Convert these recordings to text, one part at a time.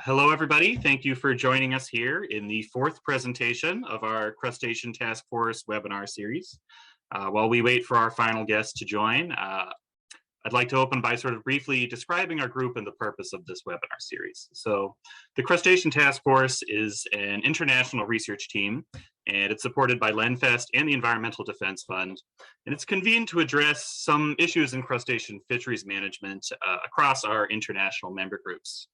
Hello, everybody. Thank you for joining us here in the fourth presentation of our Crustacean Task Force webinar series. While we wait for our final guest to join, I'd like to open by sort of briefly describing our group and the purpose of this webinar series. So the Crustacean Task Force is an international research team, and it's supported by LENFEST and the Environmental Defense Fund. And it's convened to address some issues in crustacean fisheries management across our international member groups,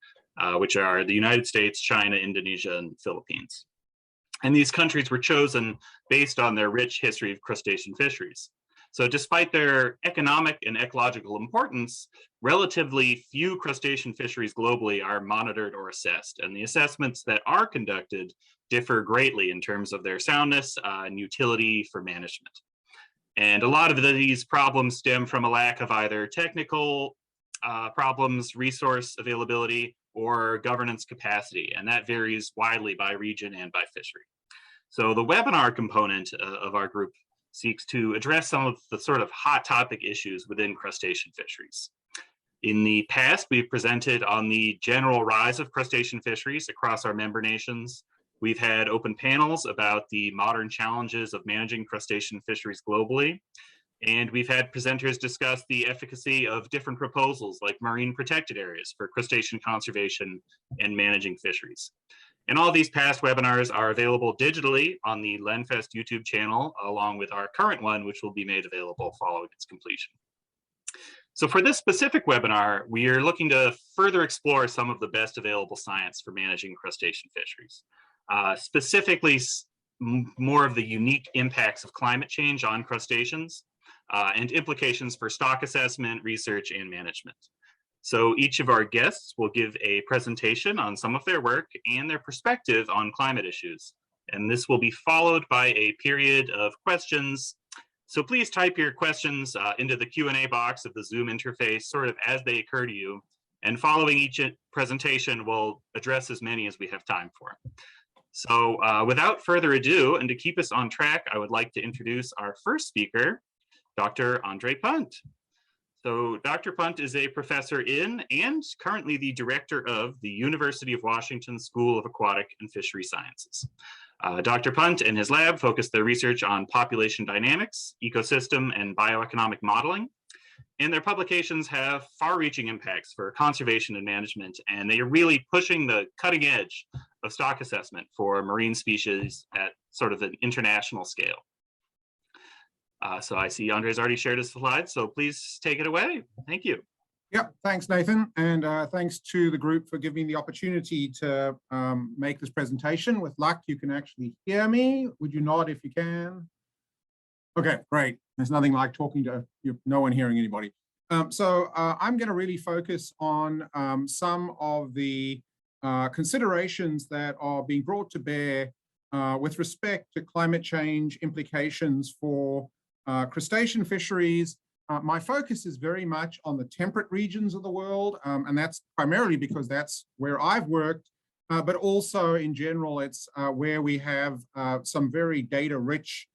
which are the United States, China, Indonesia, and Philippines. And these countries were chosen based on their rich history of crustacean fisheries. So despite their economic and ecological importance, relatively few crustacean fisheries globally are monitored or assessed. And the assessments that are conducted differ greatly in terms of their soundness and utility for management. And a lot of these problems stem from a lack of either technical problems, resource availability, or governance capacity. And that varies widely by region and by fishery. So the webinar component of our group seeks to address some of the sort of hot topic issues within crustacean fisheries. In the past, we've presented on the general rise of crustacean fisheries across our member nations. We've had open panels about the modern challenges of managing crustacean fisheries globally. And we've had presenters discuss the efficacy of different proposals like marine protected areas for crustacean conservation and managing fisheries. And all these past webinars are available digitally on the LENFEST YouTube channel, along with our current one, which will be made available following its completion. So for this specific webinar, we are looking to further explore some of the best available science for managing crustacean fisheries, specifically more of the unique impacts of climate change on crustaceans and implications for stock assessment, research, and management. So each of our guests will give a presentation on some of their work and their perspective on climate issues. And this will be followed by a period of questions. So please type your questions into the Q&A box of the Zoom interface sort of as they occur to you. And following each presentation, we'll address as many as we have time for. So without further ado, and to keep us on track, I would like to introduce our first speaker, Dr. Andre Punt. So Dr. Punt is a professor in and currently the director of the University of Washington School of Aquatic and Fishery Sciences. Dr. Punt and his lab focus their research on population dynamics, ecosystem, and bioeconomic modeling. And their publications have far-reaching impacts for conservation and management, and they are really pushing the cutting edge of stock assessment for marine species at sort of an international scale. So I see Andre's already shared his slides, so please take it away. Thank you. Yep, thanks, Nathan. And thanks to the group for giving me the opportunity to make this presentation. With luck, you can actually hear me. Would you nod if you can? Okay, great. There's nothing like talking to no one hearing anybody. So I'm going to really focus on some of the considerations that are being brought to bear with respect to climate change implications for crustacean fisheries. My focus is very much on the temperate regions of the world, and that's primarily because that's where I've worked, but also in general, it's where we have some very data-rich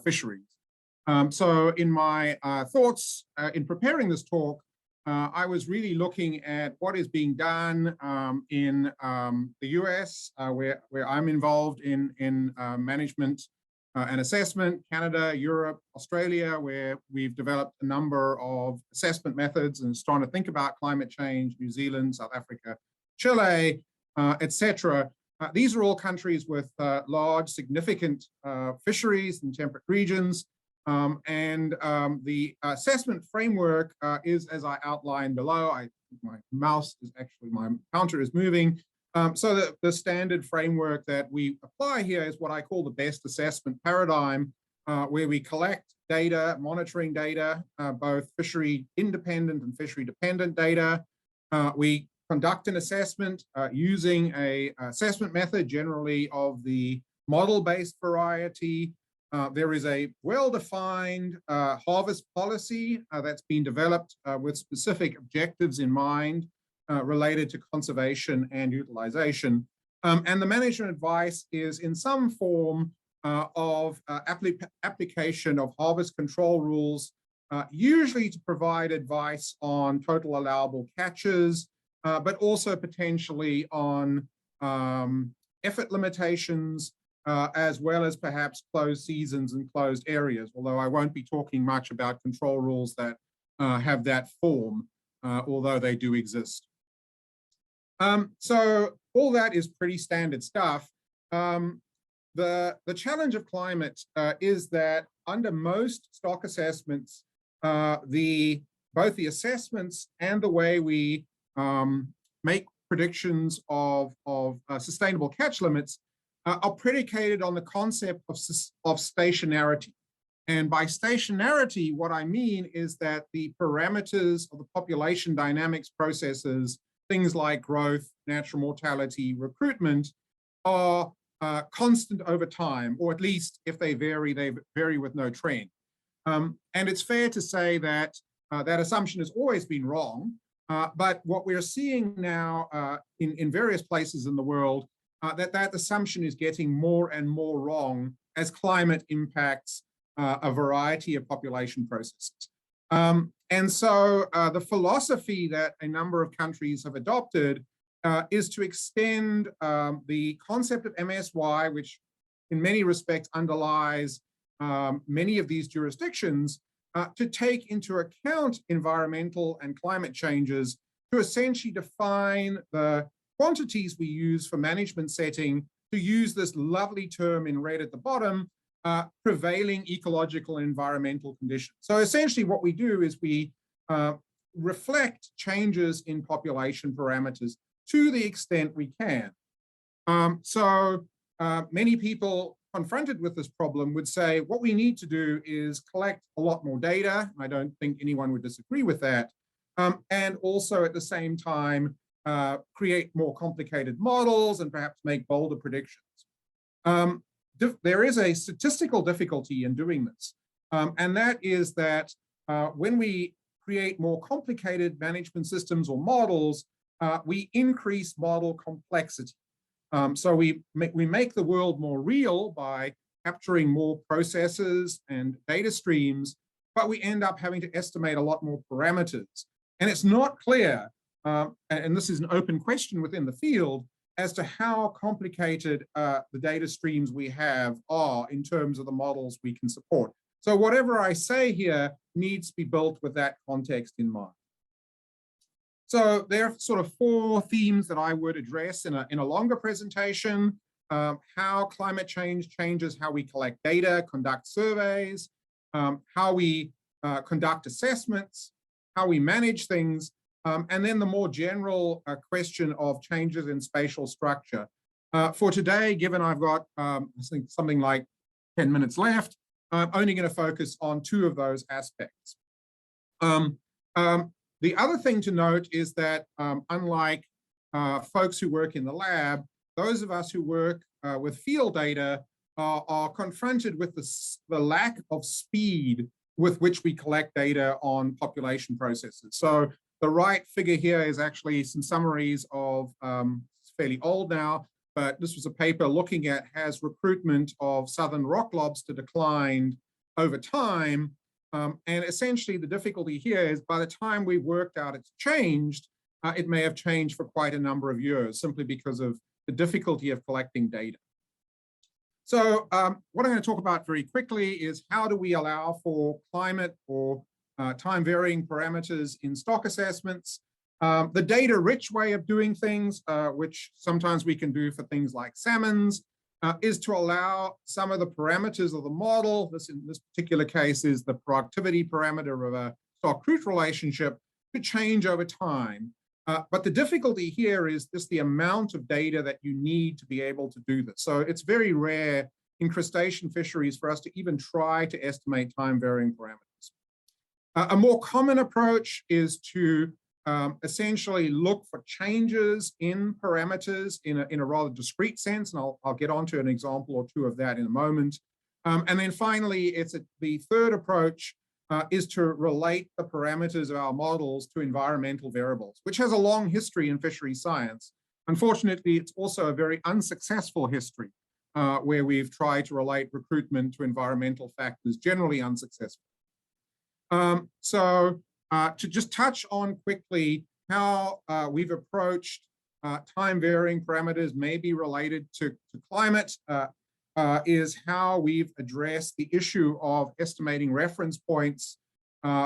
fisheries. So in my thoughts in preparing this talk, I was really looking at what is being done in the US, where I'm involved in management and assessment, Canada, Europe, Australia, where we've developed a number of assessment methods and starting to think about climate change, New Zealand, South Africa, Chile, etc. These are all countries with large, significant fisheries in temperate regions. The assessment framework is, as I outlined below. My mouse is actually, my counter is moving. So the standard framework that we apply here is what I call the best assessment paradigm, where we collect data, monitoring data, both fishery independent and fishery dependent data. We conduct an assessment using an assessment method, generally of the model-based variety. There is a well-defined harvest policy that's been developed with specific objectives in mind related to conservation and utilization. And the management advice is in some form of application of harvest control rules usually to provide advice on total allowable catches, but also potentially on effort limitations, as well as perhaps closed seasons and closed areas, although I won't be talking much about control rules that have that form, although they do exist. So all that is pretty standard stuff. The challenge of climate is that under most stock assessments, both the assessments and the way we make predictions of sustainable catch limits are predicated on the concept of stationarity. And by stationarity, what I mean is that the parameters of the population dynamics processes, things like growth, natural mortality, recruitment, are constant over time, or at least if they vary with no trend. And it's fair to say that that assumption has always been wrong, but what we're seeing now in various places in the world, that assumption is getting more and more wrong as climate impacts a variety of population processes. And so the philosophy that a number of countries have adopted is to extend the concept of MSY, which in many respects underlies many of these jurisdictions, to take into account environmental and climate changes to essentially define the quantities we use for management setting, to use this lovely term in red at the bottom, prevailing ecological and environmental conditions. So essentially what we do is we reflect changes in population parameters to the extent we can. Many people confronted with this problem would say, what we need to do is collect a lot more data. I don't think anyone would disagree with that. And also at the same time, create more complicated models and perhaps make bolder predictions. There is a statistical difficulty in doing this. And that is that when we create more complicated management systems or models, we increase model complexity. So we make the world more real by capturing more processes and data streams, but we end up having to estimate a lot more parameters. And it's not clear, and this is an open question within the field, as to how complicated the data streams we have are in terms of the models we can support. So whatever I say here needs to be built with that context in mind. So there are sort of four themes that I would address in a longer presentation: how climate change changes how we collect data, conduct surveys, how we conduct assessments, how we manage things, and then the more general question of changes in spatial structure. For today, given I've got I think something like 10 minutes left, I'm only going to focus on two of those aspects. The other thing to note is that unlike folks who work in the lab, those of us who work with field data are confronted with the lack of speed with which we collect data on population processes. So the right figure here is actually some summaries of, it's fairly old now, but this was a paper looking at has recruitment of southern rock lobster declined over time. And essentially the difficulty here is by the time we worked out it's changed, it may have changed for quite a number of years simply because of the difficulty of collecting data. So what I'm going to talk about very quickly is how do we allow for climate or time varying parameters in stock assessments. The data-rich way of doing things, which sometimes we can do for things like salmons, is to allow some of the parameters of the model, in this particular case is the productivity parameter of a stock-crude relationship, to change over time. But the difficulty here is just the amount of data that you need to be able to do this. So it's very rare in crustacean fisheries for us to even try to estimate time varying parameters. A more common approach is to essentially look for changes in parameters in a rather discrete sense, and I'll get onto an example or two of that in a moment. And then finally, the third approach is to relate the parameters of our models to environmental variables, which has a long history in fisheries science. Unfortunately, it's also a very unsuccessful history where we've tried to relate recruitment to environmental factors, generally unsuccessful. To just touch on quickly how we've approached time varying parameters may be related to climate is how we've addressed the issue of estimating reference points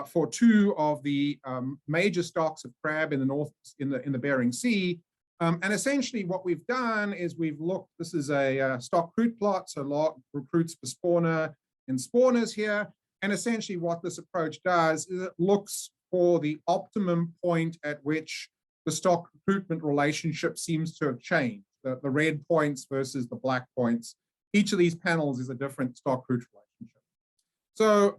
for two of the major stocks of crab in the Bering Sea. And essentially what we've done is we've looked, this is a stock crude plot, so recruits per spawner and spawners here. And essentially what this approach does is it looks for the optimum point at which the stock recruitment relationship seems to have changed, the red points versus the black points. Each of these panels is a different stock recruit relationship. So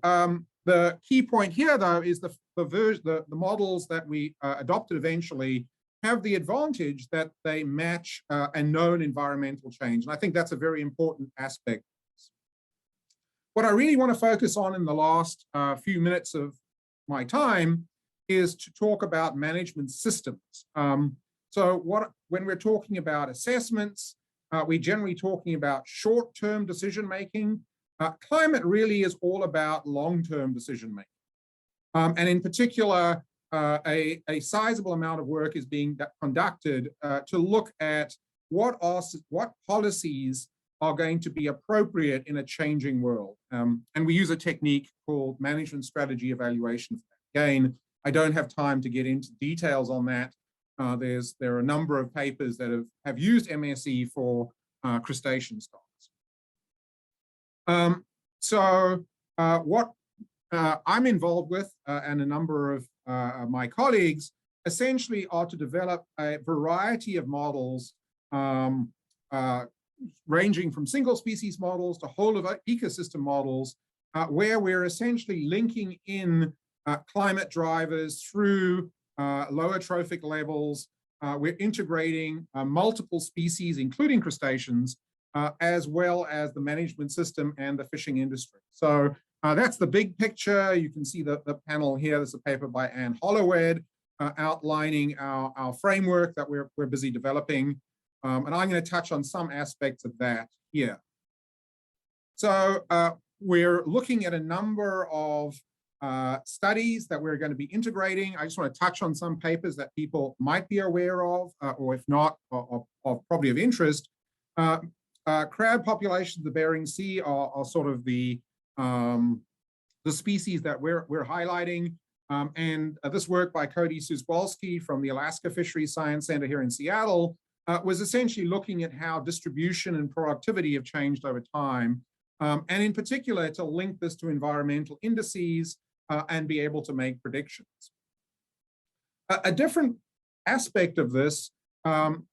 the key point here, though, is the models that we adopted eventually have the advantage that they match a known environmental change. And I think that's a very important aspect. What I really want to focus on in the last few minutes of my time is to talk about management systems. When we're talking about assessments, we're generally talking about short-term decision-making. Climate really is all about long-term decision-making. And in particular, a sizable amount of work is being conducted to look at what policies are going to be appropriate in a changing world. And we use a technique called management strategy evaluation. Again, I don't have time to get into details on that. There are a number of papers that have used MSE for crustacean stocks. What I'm involved with and a number of my colleagues essentially are to develop a variety of models ranging from single species models to whole of ecosystem models, where we're essentially linking in climate drivers through lower trophic levels. We're integrating multiple species, including crustaceans, as well as the management system and the fishing industry. So that's the big picture. You can see the panel here. There's a paper by Anne Hollowed outlining our framework that we're busy developing. And I'm going to touch on some aspects of that here. So we're looking at a number of studies that we're going to be integrating. I just want to touch on some papers that people might be aware of, or if not, of probably of interest. Crab populations of the Bering Sea are sort of the species that we're highlighting. And this work by Cody Suswolski from the Alaska Fisheries Science Center here in Seattle was essentially looking at how distribution and productivity have changed over time. And in particular, to link this to environmental indices and be able to make predictions. A different aspect of this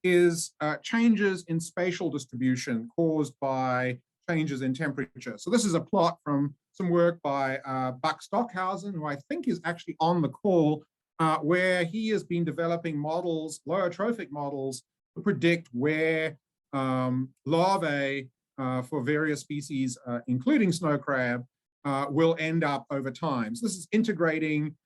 is changes in spatial distribution caused by changes in temperature. So this is a plot from some work by Buck Stockhausen, who I think is actually on the call, where he has been developing models, lower trophic models, to predict where larvae for various species, including snow crab, will end up over time. So this is integrating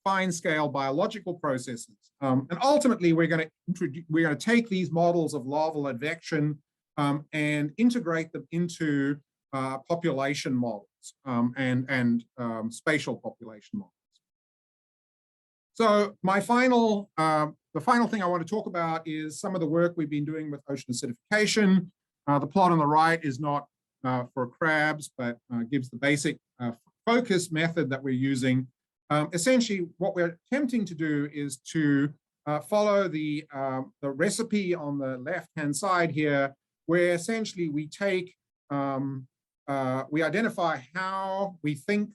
fine-scale biological processes. And ultimately, we're going to take these models of larval advection and integrate them into population models and spatial population models. So the final thing I want to talk about is some of the work we've been doing with ocean acidification. The plot on the right is not for crabs, but gives the basic focus method that we're using. Essentially, what we're attempting to do is to follow the recipe on the left-hand side here, where essentially we take, we identify how we think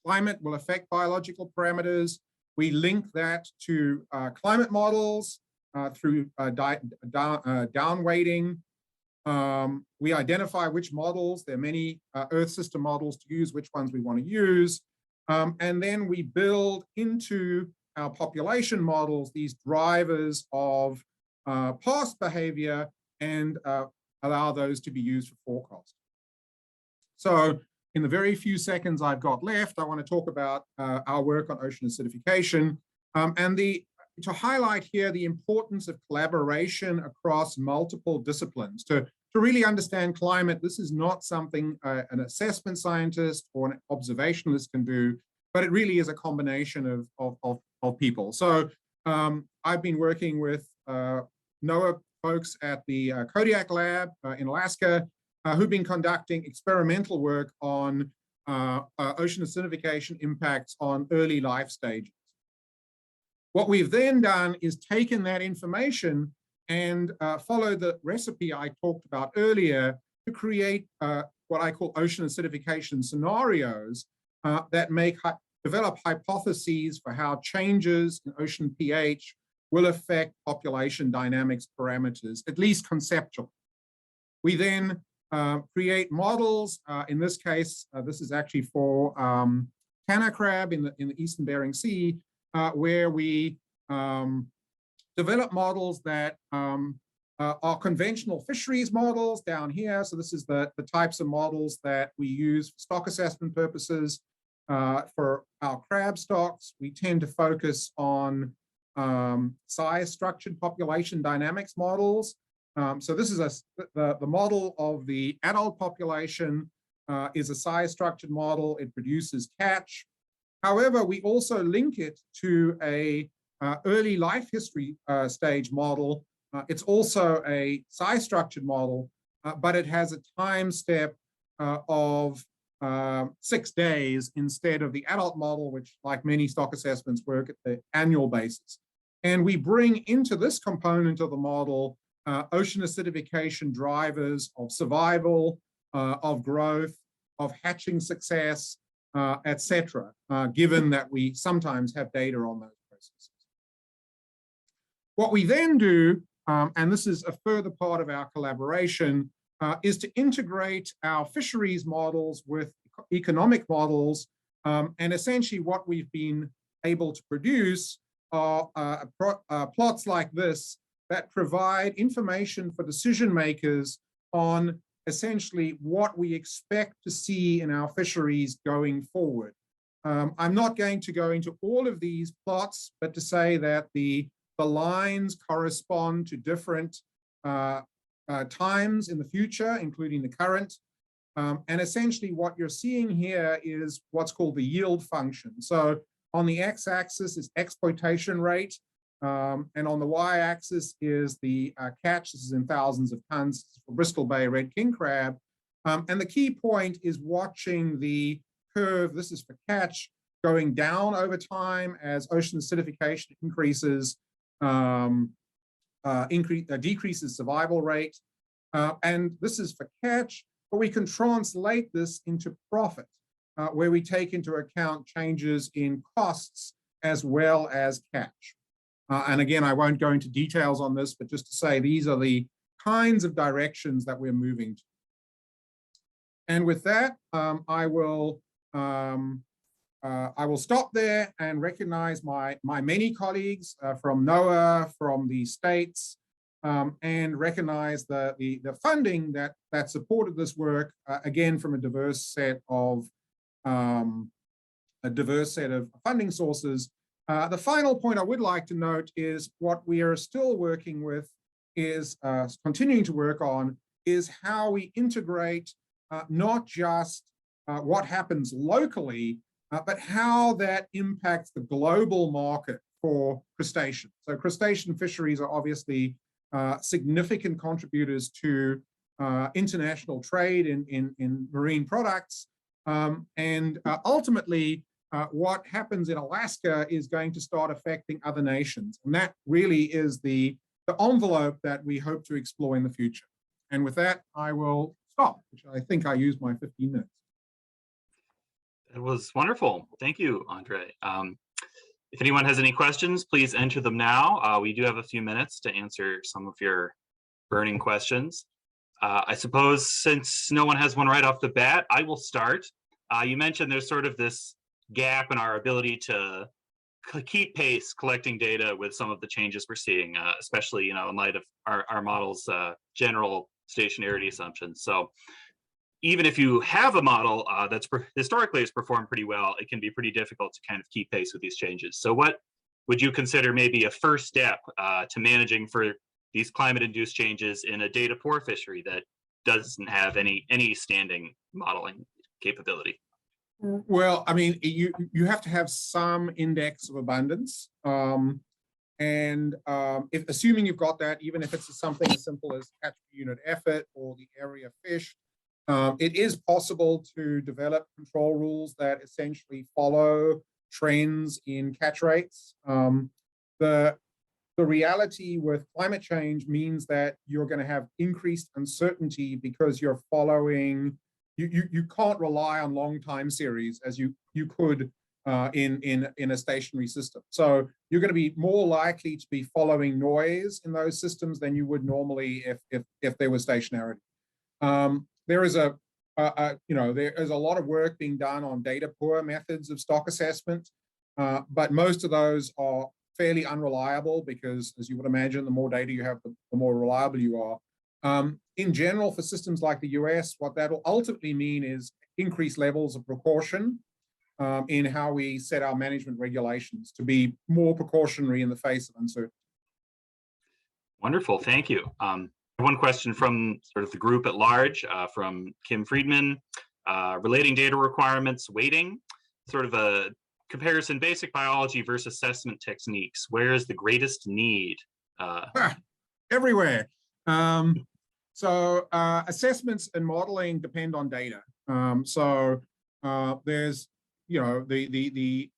climate will affect biological parameters. We link that to climate models through down weighting. We identify which models, there are many Earth system models to use, which ones we want to use. And then we build into our population models these drivers of past behavior and allow those to be used for forecast. So in the very few seconds I've got left, I want to talk about our work on ocean acidification and to highlight here the importance of collaboration across multiple disciplines to to really understand climate, this is not something an assessment scientist or an observationalist can do, but it really is a combination of people. So I've been working with NOAA folks at the Kodiak Lab in Alaska, who've been conducting experimental work on ocean acidification impacts on early life stages. What we've then done is taken that information and followed the recipe I talked about earlier to create what I call ocean acidification scenarios that develop hypotheses for how changes in ocean pH will affect population dynamics parameters, at least conceptually. We then create models. In this case, this is actually for Tanner crab in the Eastern Bering Sea, where we develop models that are conventional fisheries models down here. So this is the types of models that we use for stock assessment purposes for our crab stocks. We tend to focus on size structured population dynamics models. So this is the model of the adult population is a size structured model. It produces catch. However, we also link it to a early life history stage model. It's also a size structured model, but it has a time step of 6 days instead of the adult model, which, like many stock assessments, work at the annual basis. And we bring into this component of the model ocean acidification drivers of survival, of growth, of hatching success, etc., given that we sometimes have data on those processes. What we then do, and this is a further part of our collaboration, is to integrate our fisheries models with economic models. And essentially what we've been able to produce are plots like this that provide information for decision makers on essentially what we expect to see in our fisheries going forward. I'm not going to go into all of these plots, but to say that the lines correspond to different times in the future, including the current. And essentially what you're seeing here is what's called the yield function. So on the x-axis is exploitation rate, and on the y-axis is the catch. This is in thousands of tons for Bristol Bay red king crab. And the key point is watching the curve, this is for catch, going down over time as ocean acidification increases, decreases survival rate. And this is for catch, but we can translate this into profit, where we take into account changes in costs as well as catch. And again, I won't go into details on this, but just to say these are the kinds of directions that we're moving to. And with that, I will stop there and recognize my many colleagues from NOAA, from the States, and recognize the funding that supported this work, again, from a diverse set of funding sources. The final point I would like to note is what we are still working with is continuing to work on is how we integrate not just what happens locally, but how that impacts the global market for crustaceans. So crustacean fisheries are obviously significant contributors to international trade in marine products. And ultimately, what happens in Alaska is going to start affecting other nations. And that really is the envelope that we hope to explore in the future. And with that, I will stop, which I think I used my 15 minutes. It was wonderful. Thank you, Andre. If anyone has any questions, please enter them now. We do have a few minutes to answer some of your burning questions. I suppose since no one has one right off the bat, I will start. You mentioned there's sort of this gap in our ability to keep pace collecting data with some of the changes we're seeing, especially in light of our model's general stationarity assumptions. So even if you have a model that's historically has performed pretty well, it can be pretty difficult to kind of keep pace with these changes. So what would you consider maybe a first step to managing for these climate-induced changes in a data-poor fishery that doesn't have any standing modeling capability? Well, I mean, you have to have some index of abundance. If assuming you've got that, even if it's something as simple as catch per unit effort or the area fished, it is possible to develop control rules that essentially follow trends in catch rates. The reality with climate change means that you're going to have increased uncertainty because you're following, you can't rely on long time series as you could in a stationary system. So you're going to be more likely to be following noise in those systems than you would normally if they were stationary. There is there is a lot of work being done on data poor methods of stock assessment, but most of those are fairly unreliable because, as you would imagine, the more data you have, the more reliable you are. In general, for systems like the US, what that will ultimately mean is increased levels of precaution in how we set our management regulations to be more precautionary in the face of uncertainty. Wonderful, thank you. One question from sort of the group at large, from Kim Friedman, relating data requirements, weighting, sort of a comparison, basic biology versus assessment techniques. Where is the greatest need? Everywhere. Assessments and modeling depend on data. There's, the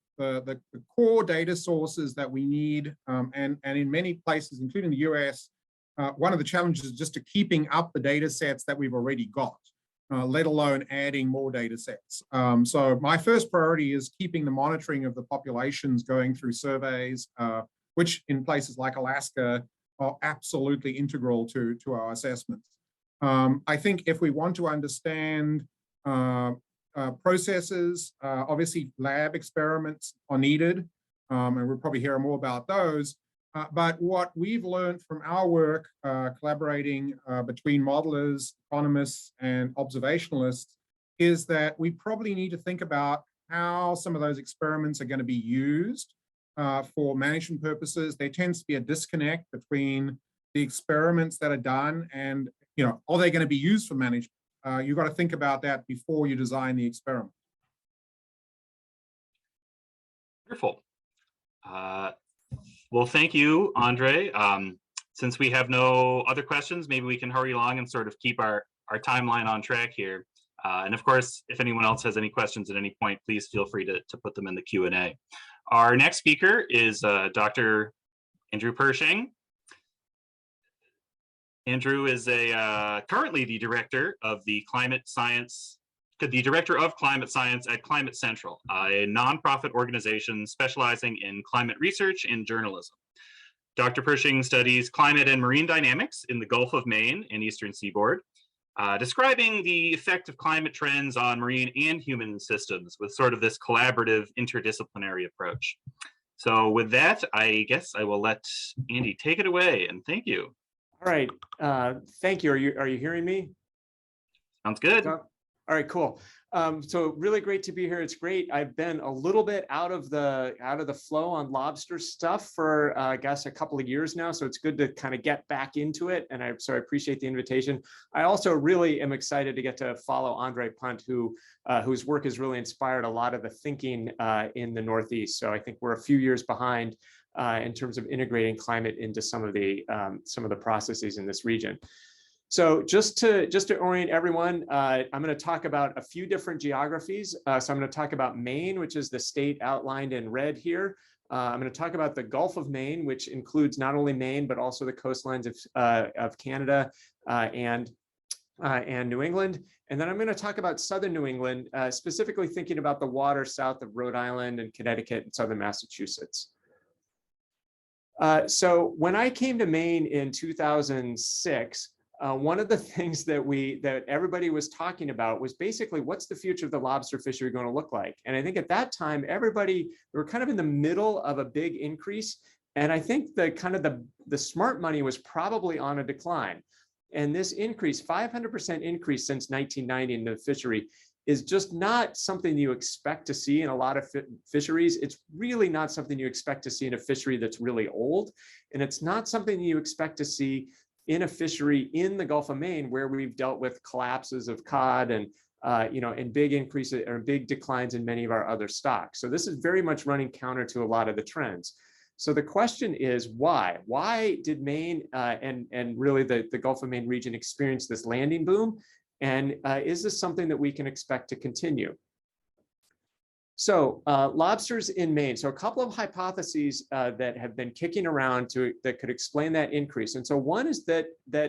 core data sources that we need, and in many places, including the US, one of the challenges is just to keeping up the data sets that we've already got, let alone adding more data sets. So my first priority is keeping the monitoring of the populations going through surveys, which in places like Alaska are absolutely integral to our assessments. I think if we want to understand processes, obviously lab experiments are needed, and we'll probably hear more about those. But what we've learned from our work collaborating between modelers, economists, and observationalists is that we probably need to think about how some of those experiments are going to be used for management purposes. There tends to be a disconnect between the experiments that are done and, are they going to be used for management? You've got to think about that before you design the experiment. Wonderful. Well, thank you, Andre. Since we have no other questions, maybe we can hurry along and sort of keep our timeline on track here. And of course, if anyone else has any questions at any point, please feel free to put them in the Q&A. Our next speaker is Dr. Andrew Pershing. Andrew is currently the director of climate science at Climate Central, a nonprofit organization specializing in climate research and journalism. Dr. Pershing studies climate and marine dynamics in the Gulf of Maine and Eastern Seaboard, describing the effect of climate trends on marine and human systems with sort of this collaborative interdisciplinary approach. So with that, I guess I will let Andy take it away, and thank you. All right, thank you. Are you hearing me? Sounds good. All right, cool. So really great to be here. It's great. I've been a little bit out of the flow on lobster stuff for I guess a couple of years now. So it's good to kind of get back into it. And I appreciate the invitation. I also really am excited to get to follow Andre Punt, whose work has really inspired a lot of the thinking in the Northeast. So I think we're a few years behind in terms of integrating climate into some of the processes in this region. So just to orient everyone, I'm going to talk about a few different geographies. So I'm going to talk about Maine, which is the state outlined in red here. I'm going to talk about the Gulf of Maine, which includes not only Maine, but also the coastlines of Canada and New England. And then I'm going to talk about southern New England, specifically thinking about the water south of Rhode Island and Connecticut and southern Massachusetts. So when I came to Maine in 2006, one of the things that everybody was talking about was basically what's the future of the lobster fishery going to look like? And I think at that time, we were kind of in the middle of a big increase. And I think the smart money was probably on a decline. And this increase, 500% increase since 1990 in the fishery, is just not something you expect to see in a lot of fisheries. It's really not something you expect to see in a fishery that's really old. And it's not something you expect to see in a fishery in the Gulf of Maine, where we've dealt with collapses of cod and and big increases or big declines in many of our other stocks. So this is very much running counter to a lot of the trends. So the question is why? Why did Maine and really the Gulf of Maine region experience this landing boom? And is this something that we can expect to continue? So lobsters in Maine. So a couple of hypotheses that have been kicking around that could explain that increase. And so one is that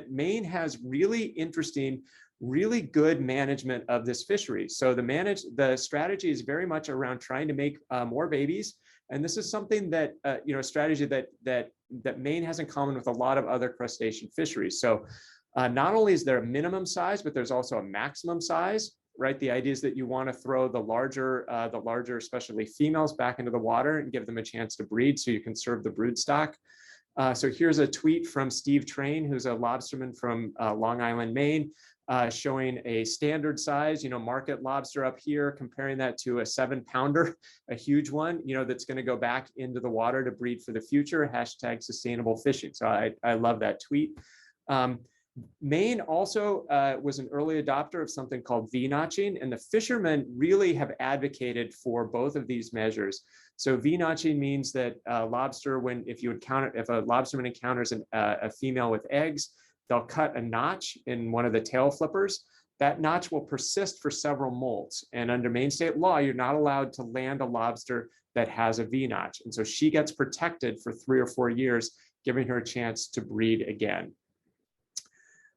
Maine has really interesting, really good management of this fishery. So the strategy is very much around trying to make more babies. And this is something that, a strategy that Maine has in common with a lot of other crustacean fisheries. So not only is there a minimum size, but there's also a maximum size, right? The idea is that you want to throw the larger, especially females, back into the water and give them a chance to breed so you conserve the brood stock. So here's a tweet from Steve Train, who's a lobsterman from Long Island, Maine, showing a standard size, market lobster up here, comparing that to a 7-pounder, a huge one, that's going to go back into the water to breed for the future, #sustainable fishing. So I love that tweet. Maine also was an early adopter of something called Vnotching, and the fishermen really have advocated for both of these measures. So Vnotching means that if a lobsterman encounters a female with eggs, they'll cut a notch in one of the tail flippers. That notch will persist for several molts, and under Maine state law, you're not allowed to land a lobster that has a V-notch, and so she gets protected for 3 or 4 years, giving her a chance to breed again.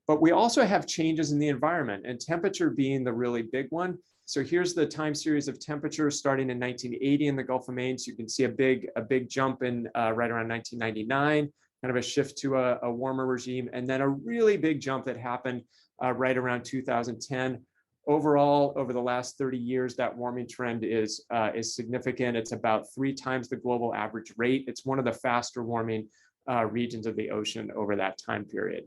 But we also have changes in the environment, and temperature being the really big one. So here's the time series of temperature starting in 1980 in the Gulf of Maine. So you can see a big jump in right around 1999, kind of a shift to a warmer regime, and then a really big jump that happened right around 2010. Overall, over the last 30 years, that warming trend is significant. It's about 3 times the global average rate. It's one of the faster warming regions of the ocean over that time period.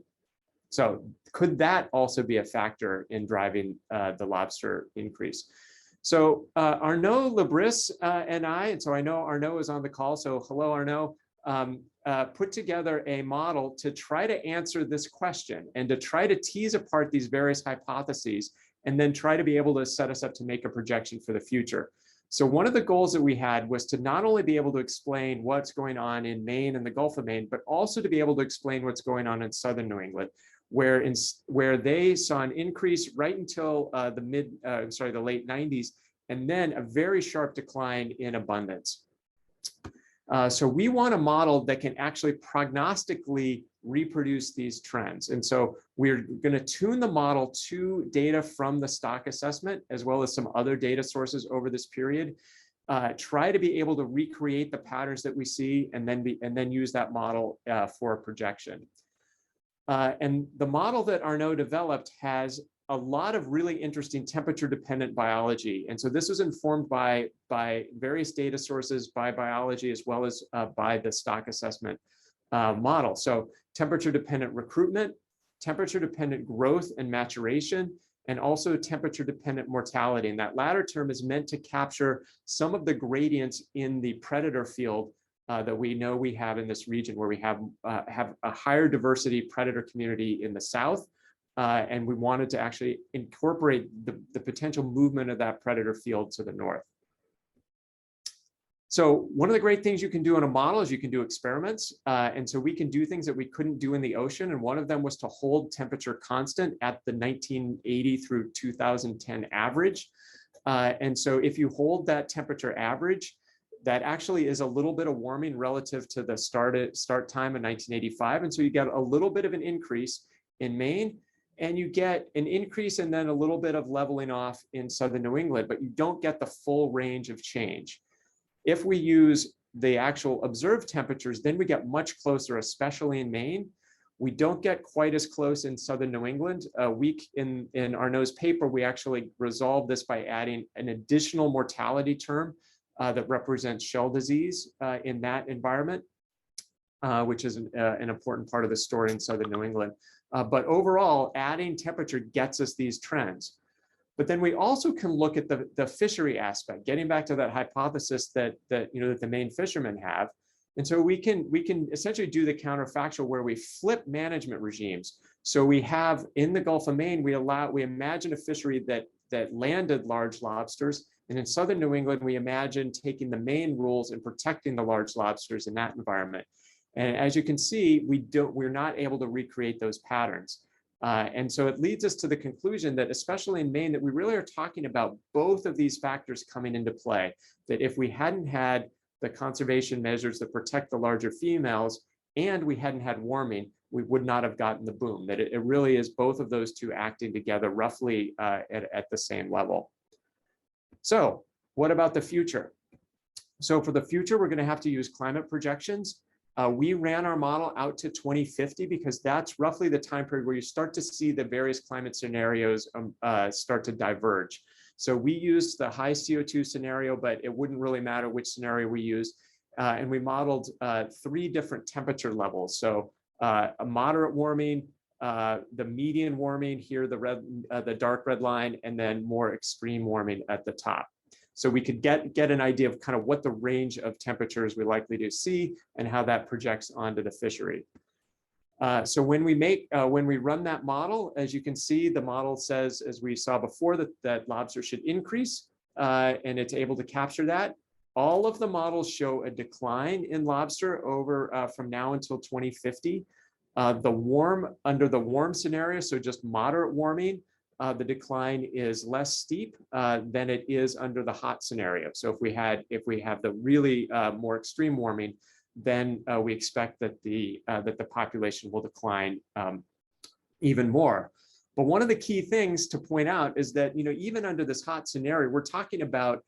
So could that also be a factor in driving the lobster increase? So Arnaud Lebris and so I know Arnaud is on the call, so hello Arnaud, put together a model to try to answer this question and to try to tease apart these various hypotheses and then try to be able to set us up to make a projection for the future. So one of the goals that we had was to not only be able to explain what's going on in Maine and the Gulf of Maine, but also to be able to explain what's going on in southern New England, where they saw an increase right until the late 90s, and then a very sharp decline in abundance. So we want a model that can actually prognostically reproduce these trends. And so we're going to tune the model to data from the stock assessment, as well as some other data sources over this period, try to be able to recreate the patterns that we see, and then use that model for a projection. And the model that Arnaud developed has a lot of really interesting temperature-dependent biology. And so this was informed by various data sources, by biology, as well as by the stock assessment model. So temperature-dependent recruitment, temperature-dependent growth and maturation, and also temperature-dependent mortality. And that latter term is meant to capture some of the gradients in the predator field that we know we have in this region, where we have a higher diversity predator community in the south, and we wanted to actually incorporate the potential movement of that predator field to the north. So one of the great things you can do in a model is you can do experiments, and so we can do things that we couldn't do in the ocean, and one of them was to hold temperature constant at the 1980 through 2010 average. And so if you hold that temperature average, that actually is a little bit of warming relative to the start time in 1985. And so you get a little bit of an increase in Maine, and you get an increase and then a little bit of leveling off in southern New England, but you don't get the full range of change. If we use the actual observed temperatures, then we get much closer, especially in Maine. We don't get quite as close in southern New England. In Arnaud's paper, we actually resolved this by adding an additional mortality term that represents shell disease in that environment, which is an important part of the story in southern New England. But overall, adding temperature gets us these trends. But then we also can look at the fishery aspect, getting back to that hypothesis that the Maine fishermen have, And so we can essentially do the counterfactual where we flip management regimes. So we have in the Gulf of Maine, we imagine a fishery that landed large lobsters. And in southern New England, we imagine taking the Maine rules and protecting the large lobsters in that environment. And as you can see, we're not able to recreate those patterns. And so it leads us to the conclusion that, especially in Maine, that we really are talking about both of these factors coming into play. That if we hadn't had the conservation measures that protect the larger females and we hadn't had warming, we would not have gotten the boom. That it really is both of those two acting together roughly at the same level. So what about the future? So for the future, we're going to have to use climate projections. We ran our model out to 2050 because that's roughly the time period where you start to see the various climate scenarios start to diverge. So we used the high CO2 scenario, but it wouldn't really matter which scenario we used. And we modeled 3 different temperature levels. So a moderate warming, the median warming here, the dark red line, and then more extreme warming at the top. So we could get an idea of kind of what the range of temperatures we're likely to see and how that projects onto the fishery. So when we run that model, as you can see, the model says, as we saw before, that lobster should increase, and it's able to capture that. All of the models show a decline in lobster over from now until 2050. Under the warm scenario, so just moderate warming, the decline is less steep than it is under the hot scenario. So if we have the really more extreme warming, then we expect that the population will decline even more. But one of the key things to point out is that, even under this hot scenario, we're talking about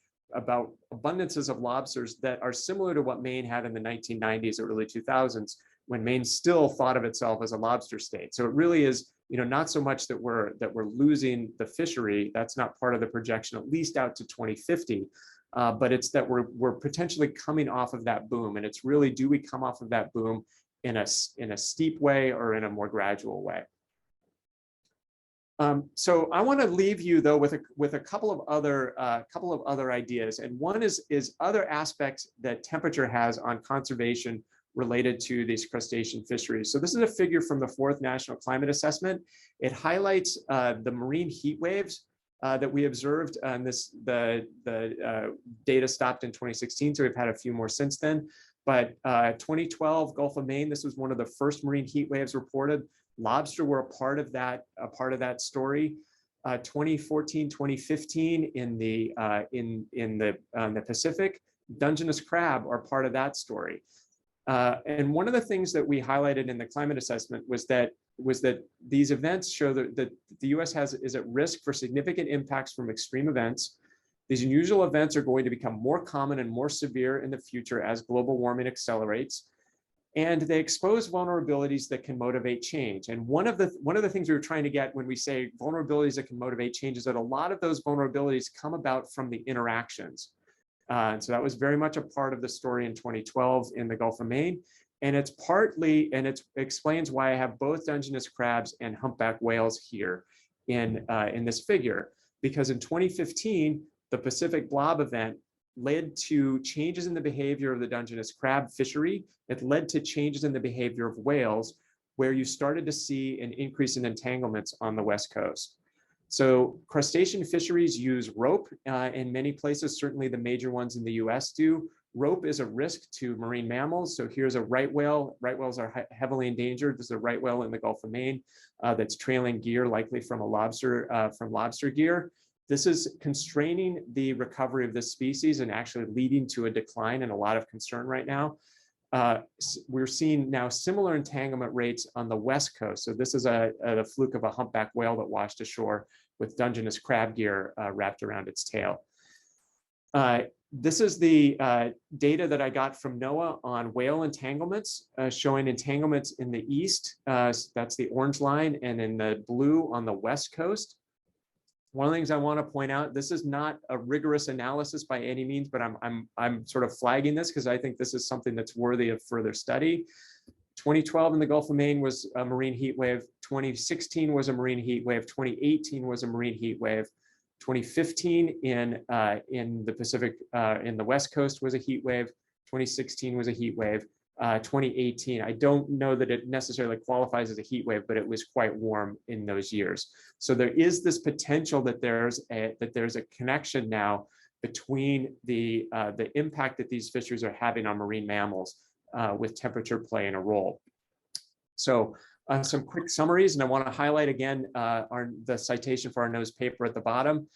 abundances of lobsters that are similar to what Maine had in the 1990s or early 2000s, when Maine still thought of itself as a lobster state. So it really is, not so much that we're losing the fishery. That's not part of the projection, at least out to 2050. But it's that we're potentially coming off of that boom, and it's really, do we come off of that boom in a steep way or in a more gradual way? So I want to leave you though with a couple of other ideas, and one is other aspects that temperature has on conservation related to these crustacean fisheries. So this is a figure from the 4th National Climate Assessment. It highlights the marine heat waves that we observed, and the data stopped in 2016, so we've had a few more since then. But 2012, Gulf of Maine, this was one of the first marine heat waves reported. Lobster were a part of that story. 2014, 2015 in the Pacific, Dungeness crab are part of that story. And one of the things that we highlighted in the climate assessment was that these events show that the U.S. is at risk for significant impacts from extreme events. These unusual events are going to become more common and more severe in the future as global warming accelerates. And they expose vulnerabilities that can motivate change. And one of the things we were trying to get when we say vulnerabilities that can motivate change is that a lot of those vulnerabilities come about from the interactions. And so that was very much a part of the story in 2012 in the Gulf of Maine. And it explains why I have both Dungeness crabs and humpback whales here in this figure. Because in 2015, the Pacific blob event led to changes in the behavior of the Dungeness crab fishery. It led to changes in the behavior of whales, where you started to see an increase in entanglements on the West Coast. So crustacean fisheries use rope in many places, certainly the major ones in the US do. Rope is a risk to marine mammals. So here's a right whale. Right whales are heavily endangered. There's a right whale in the Gulf of Maine that's trailing gear, likely from lobster gear. This is constraining the recovery of this species and actually leading to a decline and a lot of concern right now. We're seeing now similar entanglement rates on the West Coast. So this is a fluke of a humpback whale that washed ashore with Dungeness crab gear wrapped around its tail. This is the data that I got from NOAA on whale entanglements, showing entanglements in the east. That's the orange line, and in the blue on the West Coast. One of the things I want to point out, this is not a rigorous analysis by any means, but I'm sort of flagging this because I think this is something that's worthy of further study. 2012 in the Gulf of Maine was a marine heat wave. 2016 was a marine heat wave. 2018 was a marine heat wave. 2015 in the Pacific, in the West Coast was a heat wave. 2016 was a heat wave. 2018. I don't know that it necessarily qualifies as a heat wave, but it was quite warm in those years. So there is this potential that there's a connection now between the impact that these fisheries are having on marine mammals, with temperature playing a role. So some quick summaries, and I want to highlight again the citation for our nose paper at the bottom.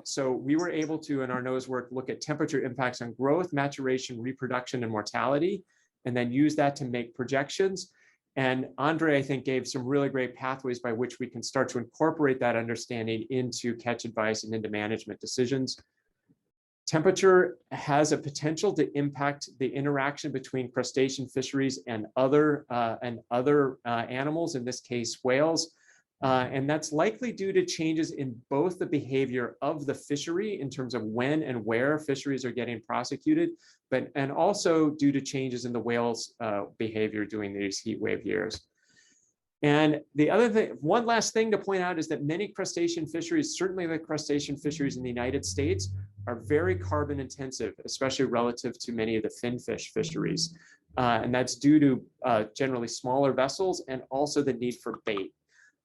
So we were able to, in our nose work, look at temperature impacts on growth, maturation, reproduction, and mortality, and then use that to make projections. And Andre, I think, gave some really great pathways by which we can start to incorporate that understanding into catch advice and into management decisions. Temperature has a potential to impact the interaction between crustacean fisheries and other animals, in this case, whales. And that's likely due to changes in both the behavior of the fishery in terms of when and where fisheries are getting prosecuted, and also due to changes in the whales' behavior during these heat wave years. And the other thing, one last thing to point out is that many crustacean fisheries, certainly the crustacean fisheries in the United States, are very carbon intensive, especially relative to many of the finfish fisheries. And that's due to generally smaller vessels and also the need for bait.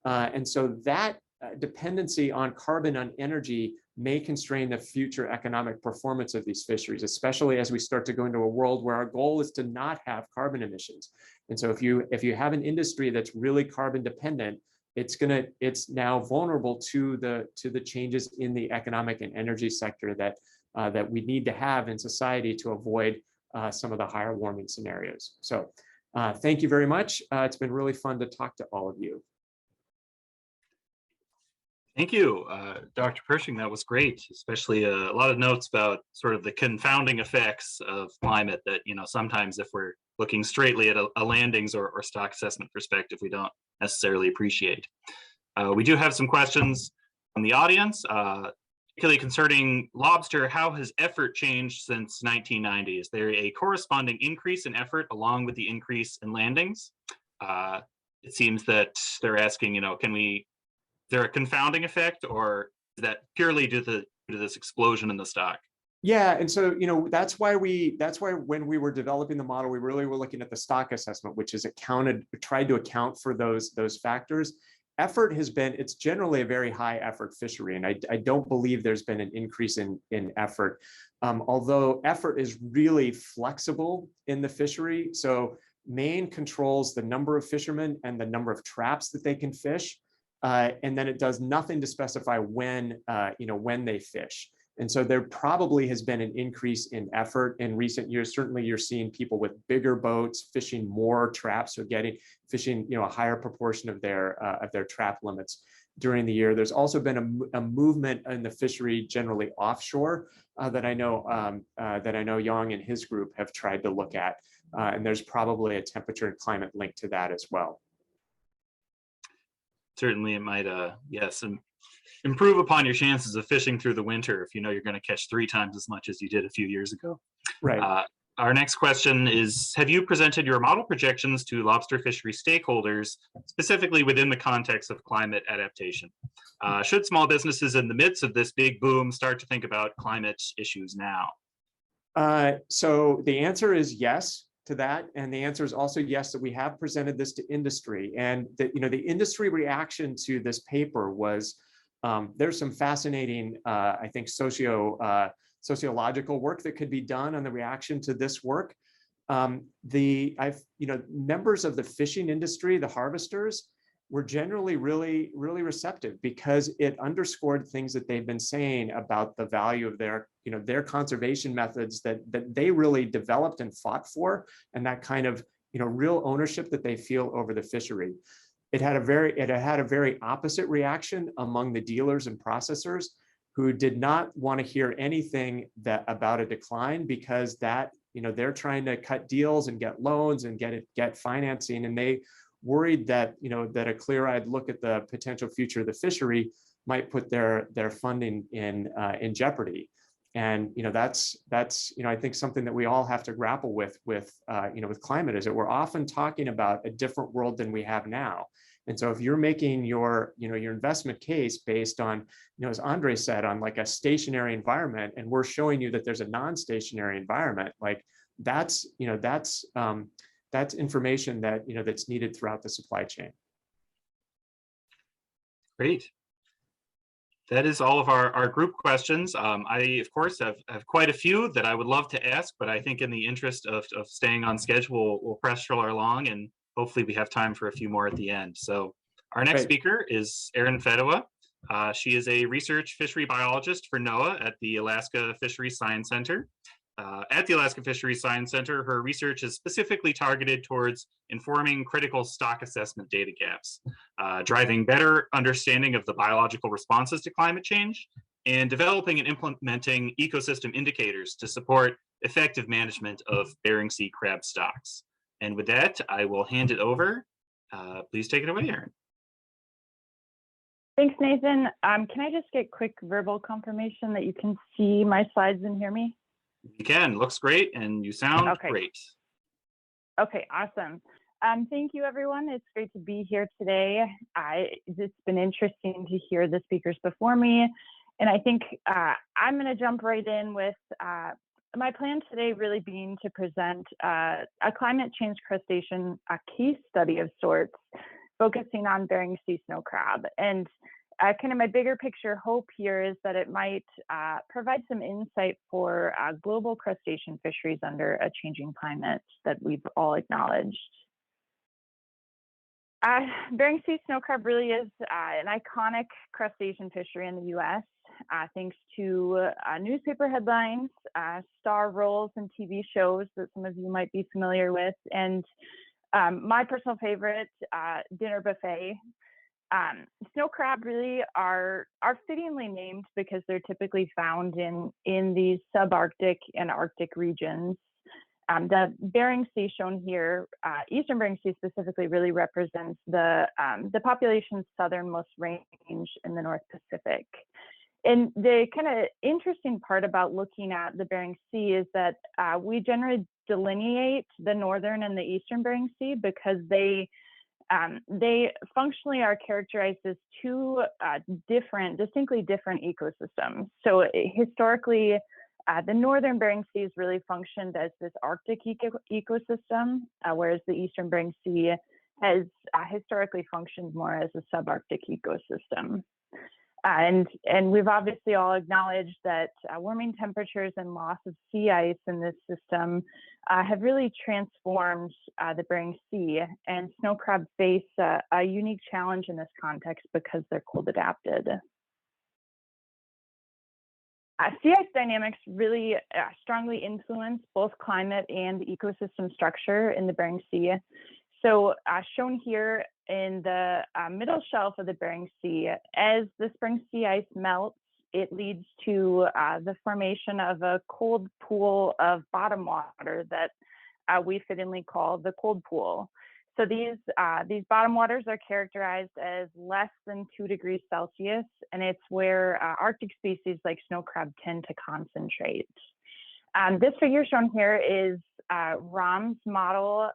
And so that dependency on carbon, on energy, may constrain the future economic performance of these fisheries, especially as we start to go into a world where our goal is to not have carbon emissions. And so if you have an industry that's really carbon dependent, it's now vulnerable to the changes in the economic and energy sector that we need to have in society to avoid some of the higher warming scenarios. So thank you very much. It's been really fun to talk to all of you. Thank you, Dr. Pershing. That was great, especially a lot of notes about sort of the confounding effects of climate that, sometimes if we're looking straightly at a landings or stock assessment perspective, we don't necessarily appreciate. We do have some questions from the audience, particularly concerning lobster. How has effort changed since 1990? Is there a corresponding increase in effort along with the increase in landings? It seems that they're asking, is there a confounding effect, or is that purely due to this explosion in the stock? Yeah, and so that's why when we were developing the model, we really were looking at the stock assessment, which is tried to account for those factors. Effort it's generally a very high effort fishery, and I don't believe there's been an increase in effort, although effort is really flexible in the fishery. So Maine controls the number of fishermen and the number of traps that they can fish. And then it does nothing to specify when they fish. And so there probably has been an increase in effort in recent years. Certainly you're seeing people with bigger boats fishing more traps, or fishing a higher proportion of their trap limits during the year. There's also been a movement in the fishery generally offshore that I know Yang and his group have tried to look at. And there's probably a temperature and climate link to that as well. Certainly it might, yes, improve upon your chances of fishing through the winter if you're going to catch 3 times as much as you did a few years ago. Right. Our next question is, have you presented your model projections to lobster fishery stakeholders, specifically within the context of climate adaptation? Should small businesses in the midst of this big boom start to think about climate issues now? So the answer is yes to that, and the answer is also yes, that we have presented this to industry, and that the industry reaction to this paper was there's some fascinating I think sociological work that could be done on the reaction to this work. Members of the fishing industry, the harvesters, were generally really receptive, because it underscored things that they've been saying about the value of their conservation methods that they really developed and fought for, and that kind of real ownership that they feel over the fishery. It had a very opposite reaction among the dealers and processors, who did not want to hear anything about a decline, because they're trying to cut deals and get loans and get financing, and they worried that that a clear-eyed look at the potential future of the fishery might put their funding in jeopardy. And that's I think something that we all have to grapple with climate, is that we're often talking about a different world than we have now. And so if you're making your investment case based on, as Andre said, on like a stationary environment, and we're showing you that there's a non-stationary environment, like that's, that's information that, that's needed throughout the supply chain. Great. That is all of our group questions. I, of course, have quite a few that I would love to ask, but I think in the interest of staying on schedule, we'll press stroller along, and hopefully we have time for a few more at the end. So our next speaker is Erin Fedua. She is a research fishery biologist for NOAA at the Alaska Fisheries Science Center. At the Alaska Fisheries Science Center, her research is specifically targeted towards informing critical stock assessment data gaps, driving better understanding of the biological responses to climate change, and developing and implementing ecosystem indicators to support effective management of Bering Sea crab stocks. And with that, I will hand it over. Please take it away, Erin. Thanks, Nathan. Can I just get quick verbal confirmation that you can see my slides and hear me? You can. Looks great, and you sound great. Okay, awesome. Thank you, everyone. It's great to be here today. It's been interesting to hear the speakers before me, and I think I'm going to jump right in with my plan today really being to present a climate change crustacean case study of sorts, focusing on Bering Sea snow crab. And kind of my bigger picture hope here is that it might provide some insight for global crustacean fisheries under a changing climate that we've all acknowledged. Bering Sea snow crab really is an iconic crustacean fishery in the US, thanks to newspaper headlines, star roles and TV shows that some of you might be familiar with, and my personal favorite, dinner buffet. Snow crab really are fittingly named because they're typically found in these subarctic and Arctic regions. The Bering Sea shown here, Eastern Bering Sea specifically, really represents the population's southernmost range in the North Pacific. And the kind of interesting part about looking at the Bering Sea is that we generally delineate the northern and the eastern Bering Sea because they functionally are characterized as two distinctly different ecosystems. So historically, the northern Bering Sea has really functioned as this Arctic ecosystem, whereas the eastern Bering Sea has historically functioned more as a subarctic ecosystem. And we've obviously all acknowledged that warming temperatures and loss of sea ice in this system have really transformed the Bering Sea, and snow crab face a unique challenge in this context because they're cold adapted. Sea ice dynamics really strongly influence both climate and ecosystem structure in the Bering Sea. So shown here in the middle shelf of the Bering Sea, as the spring sea ice melts, it leads to the formation of a cold pool of bottom water that we fittingly call the cold pool. So these bottom waters are characterized as less than 2 degrees Celsius, and it's where Arctic species like snow crab tend to concentrate. This figure shown here is Rom's model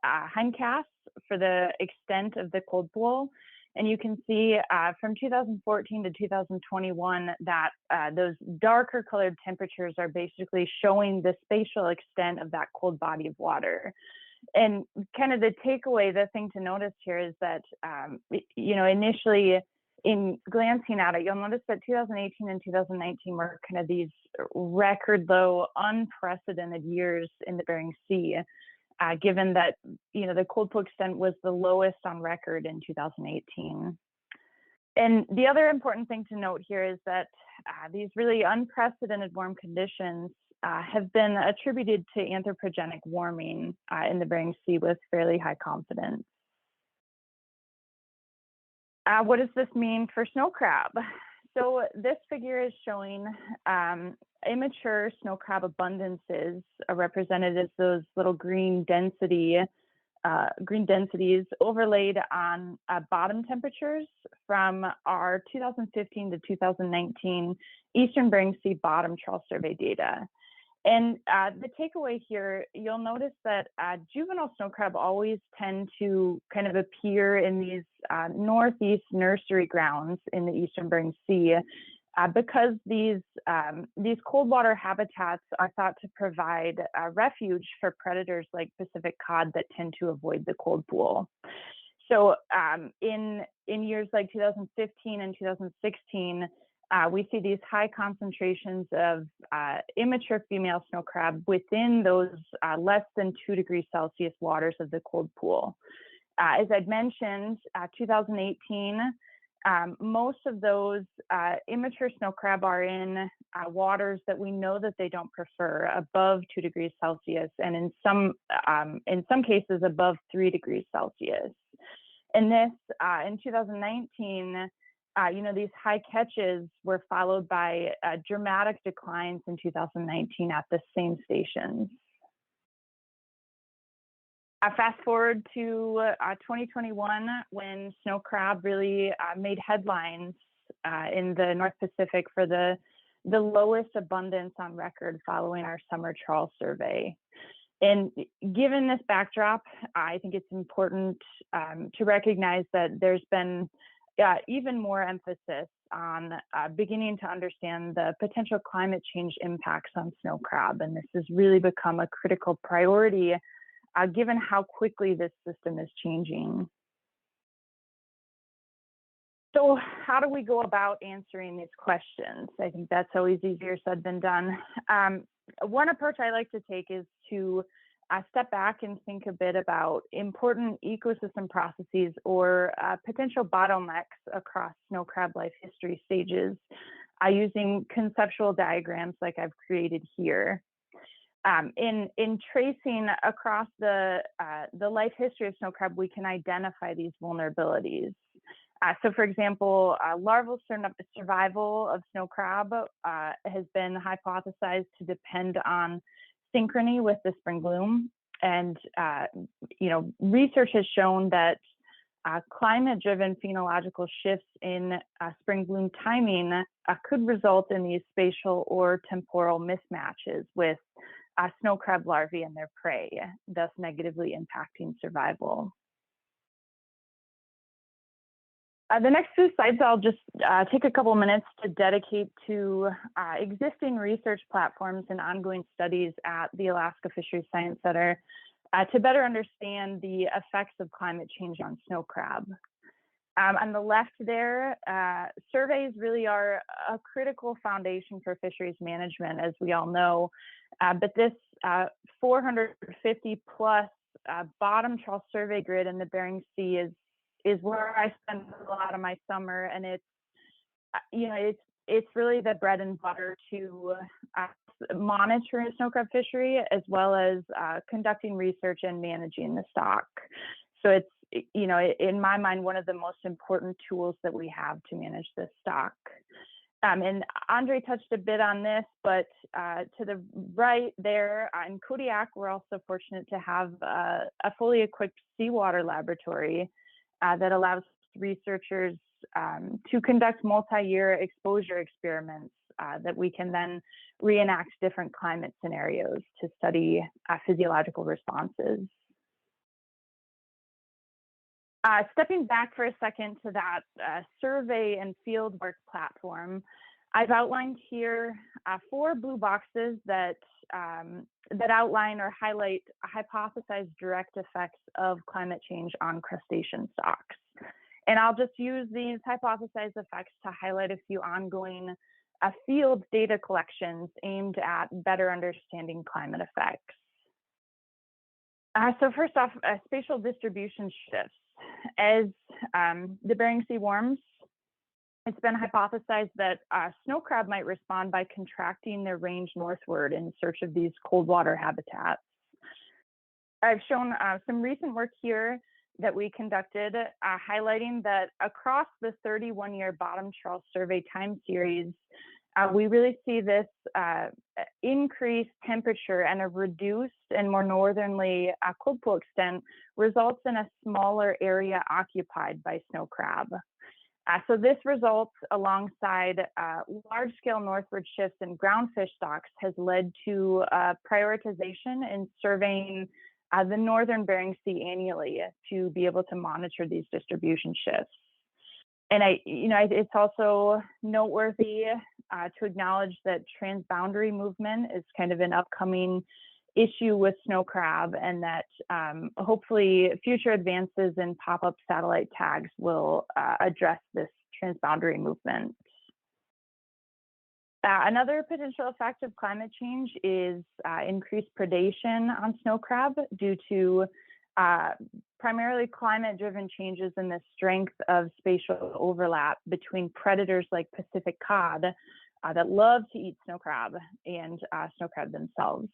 hindcast for the extent of the cold pool. And you can see from 2014 to 2021 that those darker colored temperatures are basically showing the spatial extent of that cold body of water. And kind of the takeaway, the thing to notice here is that, initially in glancing at it, you'll notice that 2018 and 2019 were kind of these record low, unprecedented years in the Bering Sea. Given that, the cold pool extent was the lowest on record in 2018. And the other important thing to note here is that these really unprecedented warm conditions have been attributed to anthropogenic warming in the Bering Sea with fairly high confidence. What does this mean for snow crab? So this figure is showing immature snow crab abundances represented as those little green densities overlaid on bottom temperatures from our 2015 to 2019 Eastern Bering Sea bottom trawl survey data. And the takeaway here, you'll notice that juvenile snow crab always tend to kind of appear in these northeast nursery grounds in the Eastern Bering Sea because these cold water habitats are thought to provide refuge for predators like Pacific cod that tend to avoid the cold pool. So in years like 2015 and 2016, we see these high concentrations of immature female snow crab within those less than 2 degrees Celsius waters of the cold pool. As I'd mentioned, 2018, most of those immature snow crab are in waters that we know that they don't prefer, above 2 degrees Celsius, and in some cases above 3 degrees Celsius. And this, in 2019, these high catches were followed by dramatic declines in 2019 at the same stations. Fast forward to 2021, when snow crab really made headlines in the North Pacific for the lowest abundance on record following our summer trawl survey. And given this backdrop, I think it's important to recognize that there's been even more emphasis on beginning to understand the potential climate change impacts on snow crab. And this has really become a critical priority given how quickly this system is changing. So how do we go about answering these questions? I think that's always easier said than done. One approach I like to take is to step back and think a bit about important ecosystem processes or potential bottlenecks across snow crab life history stages using conceptual diagrams like I've created here. In tracing across the life history of snow crab, we can identify these vulnerabilities. So for example, larval survival of snow crab has been hypothesized to depend on synchrony with the spring bloom. And, research has shown that climate-driven phenological shifts in spring bloom timing could result in these spatial or temporal mismatches with snow crab larvae and their prey, thus negatively impacting survival. The next few slides, I'll just take a couple minutes to dedicate to existing research platforms and ongoing studies at the Alaska Fisheries Science Center to better understand the effects of climate change on snow crab. On the left there, surveys really are a critical foundation for fisheries management, as we all know, but this 450 plus bottom trawl survey grid in the Bering Sea is where I spend a lot of my summer, and it's really the bread and butter to monitor a snow crab fishery, as well as conducting research and managing the stock. So it's, in my mind, one of the most important tools that we have to manage this stock. And Andre touched a bit on this, but to the right there in Kodiak, we're also fortunate to have a fully equipped seawater laboratory that allows researchers to conduct multi-year exposure experiments that we can then reenact different climate scenarios to study physiological responses. Stepping back for a second to that survey and fieldwork platform, I've outlined here 4 blue boxes that outline or highlight hypothesized direct effects of climate change on crustacean stocks. And I'll just use these hypothesized effects to highlight a few ongoing field data collections aimed at better understanding climate effects. So first off, spatial distribution shifts. As the Bering Sea warms, it's been hypothesized that snow crab might respond by contracting their range northward in search of these cold water habitats. I've shown some recent work here that we conducted highlighting that across the 31-year bottom trawl survey time series, we really see this increased temperature and a reduced and more northernly cold pool extent results in a smaller area occupied by snow crab. So this results alongside large-scale northward shifts in groundfish stocks has led to prioritization in surveying the northern Bering Sea annually to be able to monitor these distribution shifts. it's also noteworthy to acknowledge that transboundary movement is kind of an upcoming issue with snow crab, and that hopefully future advances in pop-up satellite tags will address this transboundary movement. Another potential effect of climate change is increased predation on snow crab due to primarily climate-driven changes in the strength of spatial overlap between predators like Pacific cod that love to eat snow crab and snow crab themselves.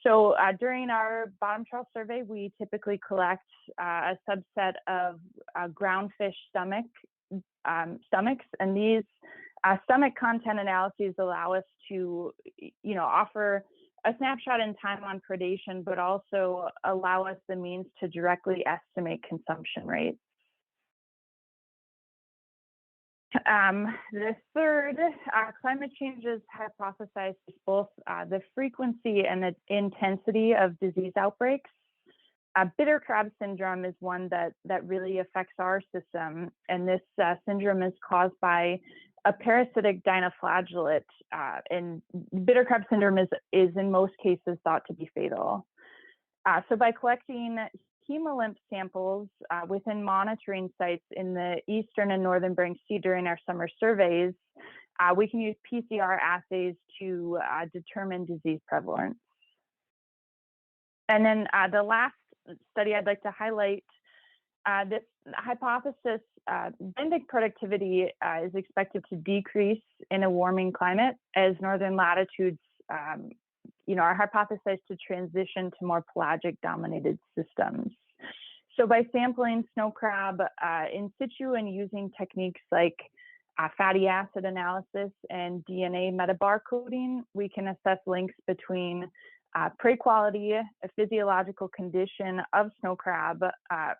So during our bottom trawl survey, we typically collect a subset of groundfish stomachs, and these stomach content analyses allow us to, offer a snapshot in time on predation, but also allow us the means to directly estimate consumption rates. The third, climate change is hypothesized as both the frequency and the intensity of disease outbreaks. Bitter crab syndrome is one that really affects our system, and this syndrome is caused by a parasitic dinoflagellate, and bitter crab syndrome is in most cases thought to be fatal. So by collecting hemolymph samples within monitoring sites in the eastern and northern Bering Sea during our summer surveys, we can use PCR assays to determine disease prevalence. And then the last study I'd like to highlight, this hypothesis, benthic productivity is expected to decrease in a warming climate as northern latitudes are hypothesized to transition to more pelagic dominated systems. So by sampling snow crab in situ and using techniques like fatty acid analysis and DNA metabarcoding, we can assess links between prey quality, a physiological condition of snow crab,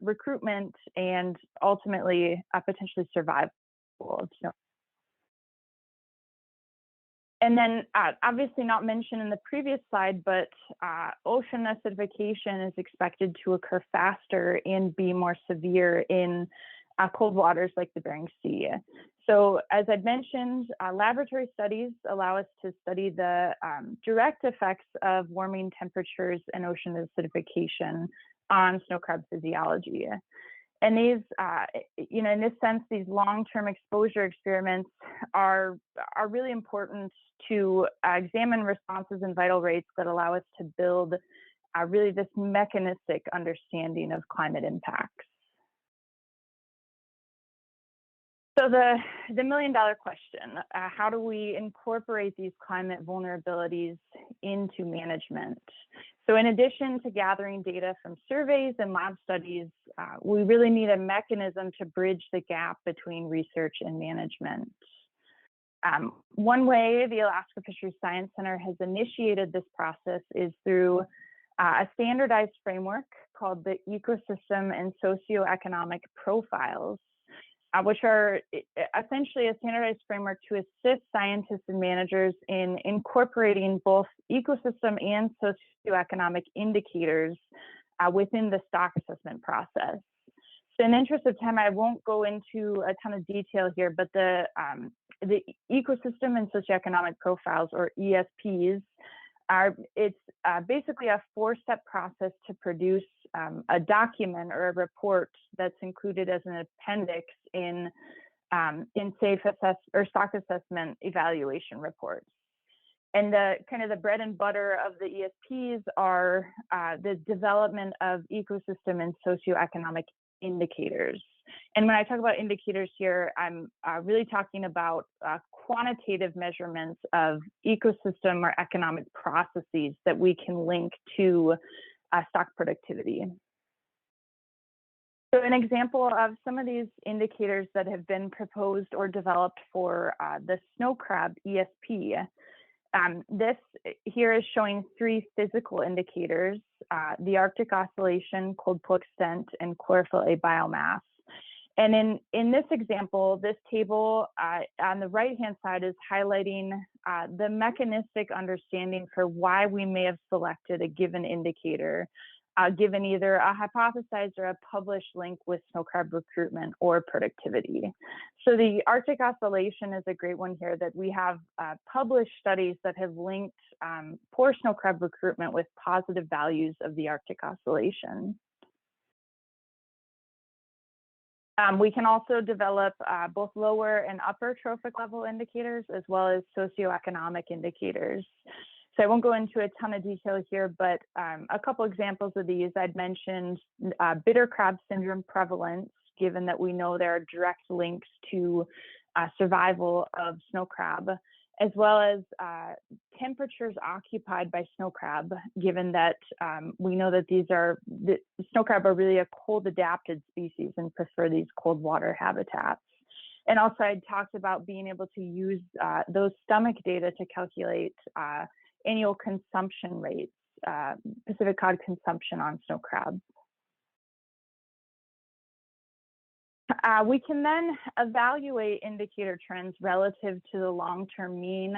recruitment, and ultimately potentially survival of snow. And then obviously not mentioned in the previous slide, but ocean acidification is expected to occur faster and be more severe in cold waters like the Bering Sea. So as I'd mentioned, laboratory studies allow us to study the direct effects of warming temperatures and ocean acidification on snow crab physiology. And these, in this sense, these long-term exposure experiments are really important to examine responses and vital rates that allow us to build really this mechanistic understanding of climate impacts. So the million-dollar question, how do we incorporate these climate vulnerabilities into management? So in addition to gathering data from surveys and lab studies, we really need a mechanism to bridge the gap between research and management. One way the Alaska Fisheries Science Center has initiated this process is through a standardized framework called the Ecosystem and Socioeconomic Profiles, which are essentially a standardized framework to assist scientists and managers in incorporating both ecosystem and socioeconomic indicators within the stock assessment process. So in the interest of time, I won't go into a ton of detail here, but the ecosystem and socioeconomic profiles, or ESPs, it's basically a four-step process to produce a document or a report that's included as an appendix in safe or stock assessment evaluation reports. And the kind of the bread and butter of the ESPs are the development of ecosystem and socioeconomic indicators. And when I talk about indicators here, I'm really talking about quantitative measurements of ecosystem or economic processes that we can link to stock productivity. So an example of some of these indicators that have been proposed or developed for the snow crab ESP, this here is showing three physical indicators, the Arctic oscillation, cold pool extent, and chlorophyll A biomass. And in this example, this table on the right-hand side is highlighting the mechanistic understanding for why we may have selected a given indicator given either a hypothesized or a published link with snow crab recruitment or productivity. So the Arctic oscillation is a great one here, that we have published studies that have linked poor snow crab recruitment with positive values of the Arctic oscillation. We can also develop both lower and upper trophic level indicators, as well as socioeconomic indicators. So I won't go into a ton of detail here, but a couple examples of these, I'd mentioned bitter crab syndrome prevalence, given that we know there are direct links to survival of snow crab, as well as temperatures occupied by snow crab, given that we know that the snow crab are really a cold adapted species and prefer these cold water habitats. And also I talked about being able to use those stomach data to calculate annual consumption rates, Pacific cod consumption on snow crab. We can then evaluate indicator trends relative to the long-term mean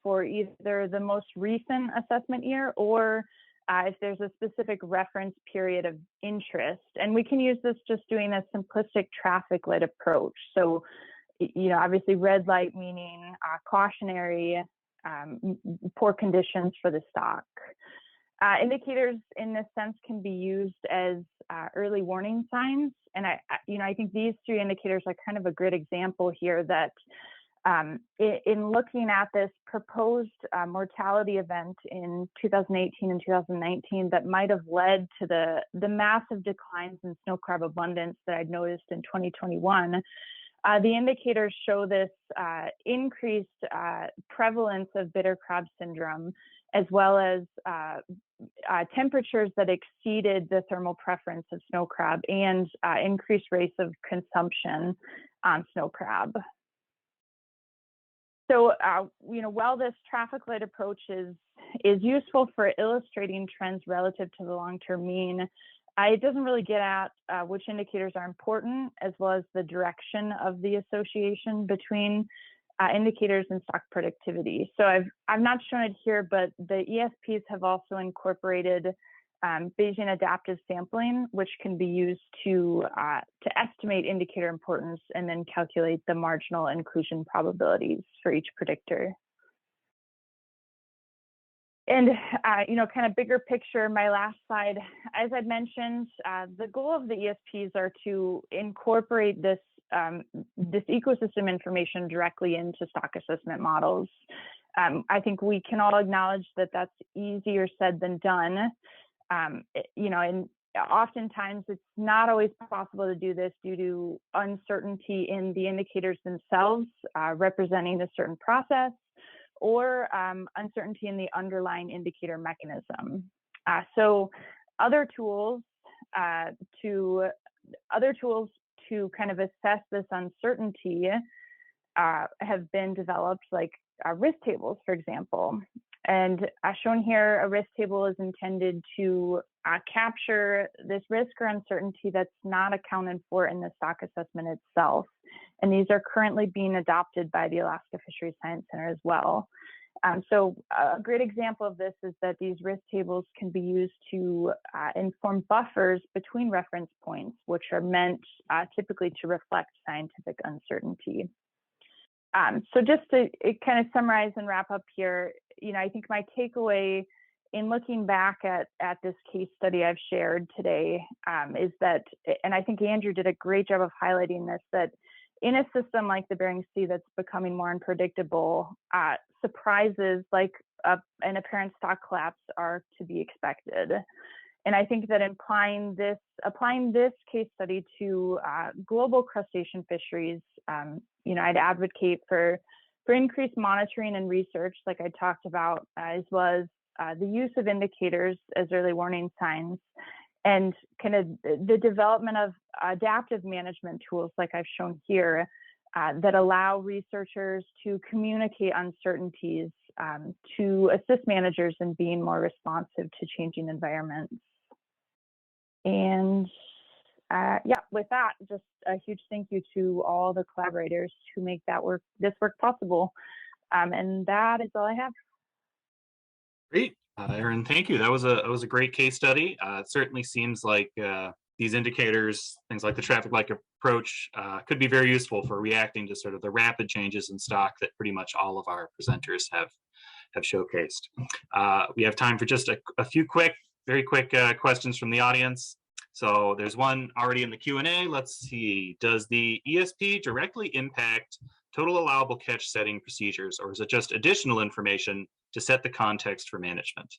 for either the most recent assessment year or if there's a specific reference period of interest. And we can use this just doing a simplistic traffic light approach. So, obviously red light meaning cautionary, poor conditions for the stock. Indicators in this sense can be used as early warning signs. And I think these three indicators are kind of a good example here that in looking at this proposed mortality event in 2018 and 2019 that might have led to the massive declines in snow crab abundance that I'd noticed in 2021, the indicators show this increased prevalence of bitter crab syndrome, as well as temperatures that exceeded the thermal preference of snow crab and increased rates of consumption on snow crab. So, while this traffic light approach is useful for illustrating trends relative to the long-term mean, it doesn't really get at which indicators are important, as well as the direction of the association between indicators and stock productivity. So I've not shown it here, but the ESPs have also incorporated Bayesian adaptive sampling, which can be used to estimate indicator importance and then calculate the marginal inclusion probabilities for each predictor. And, kind of bigger picture, my last slide, as I mentioned, the goal of the ESPs are to incorporate this ecosystem information directly into stock assessment models. I think we can all acknowledge that that's easier said than done. And oftentimes it's not always possible to do this due to uncertainty in the indicators themselves, representing a certain process, or uncertainty in the underlying indicator mechanism. So other tools to kind of assess this uncertainty have been developed, like risk tables, for example. And as shown here, a risk table is intended to capture this risk or uncertainty that's not accounted for in the stock assessment itself. And these are currently being adopted by the Alaska Fisheries Science Center as well. So a great example of this is that these risk tables can be used to inform buffers between reference points, which are meant typically to reflect scientific uncertainty. So just to kind of summarize and wrap up here, I think my takeaway in looking back at this case study I've shared today is that, and I think Andrew did a great job of highlighting this, that in a system like the Bering Sea that's becoming more unpredictable, surprises like an apparent stock collapse are to be expected. And I think that applying this case study to global crustacean fisheries, I'd advocate for increased monitoring and research, like I talked about, as well as the use of indicators as early warning signs, and kind of the development of adaptive management tools, like I've shown here, that allow researchers to communicate uncertainties to assist managers in being more responsive to changing environments. And with that, just a huge thank you to all the collaborators who make this work possible. And that is all I have. Great. Aaron, thank you. That was a great case study. It certainly seems like these indicators, things like the traffic light approach, could be very useful for reacting to sort of the rapid changes in stock that pretty much all of our presenters have showcased. We have time for just a few very quick questions from the audience. So there's one already in the Q&A. Let's see. Does the ESP directly impact total allowable catch setting procedures, or is it just additional information to set the context for management?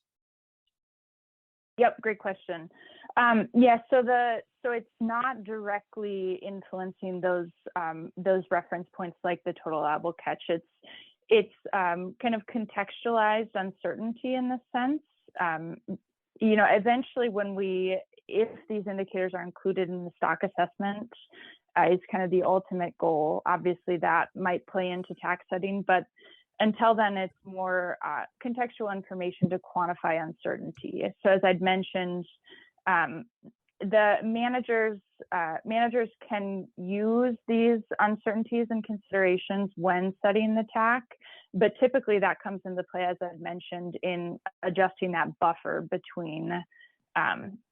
Yep, great question. Yeah, so it's not directly influencing those reference points like the total allowable catch. It's kind of contextualized uncertainty in this sense. You know, eventually if these indicators are included in the stock assessment, is kind of the ultimate goal. Obviously, that might play into tax setting, but until then, it's more contextual information to quantify uncertainty. So as I'd mentioned, the managers can use these uncertainties and considerations when setting the TAC, but typically that comes into play, as I've mentioned, in adjusting that buffer between